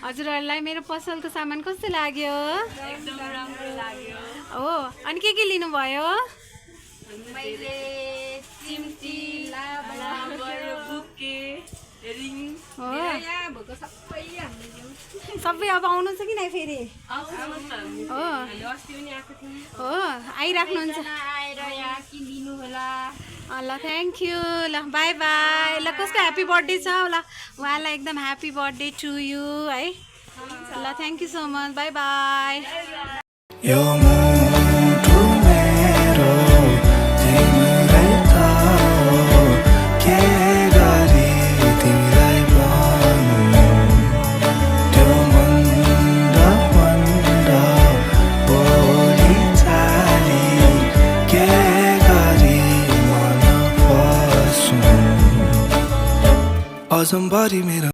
हजुरहरूलाई मेरो पसलको सामान कस्तो लाग्यो? एकदम राम्रो लाग्यो। हो, अनि के लिनुभयो? मैले चिम्टी, लाबर, बुके, रिङ, हो यहाँ भएको सबै हामीले लियौँ। सबै अब आउनु छ कि नै फेरि? आउनुहोस् न हामी। हो हामीले अस्ति पनि आएको थियौँ। हो आइराख्नुहुन्छ? आएर यहाँ किनिदिनु होला। ल थ्याङ्क यू। ल बाई बाई। ल कसको ह्याप्पी बर्थडे छ? ल उहाँलाई एकदम ह्याप्पी बर्थडे टु यू है। ल thank you so much. By by. यो मुटु मेरो तिमीलाई थाहा हो, के गरी तिमीलाई भन्नु, त्यो मन्द बोली चाली के गरी मन पस्नु, अजम्बरी मेरो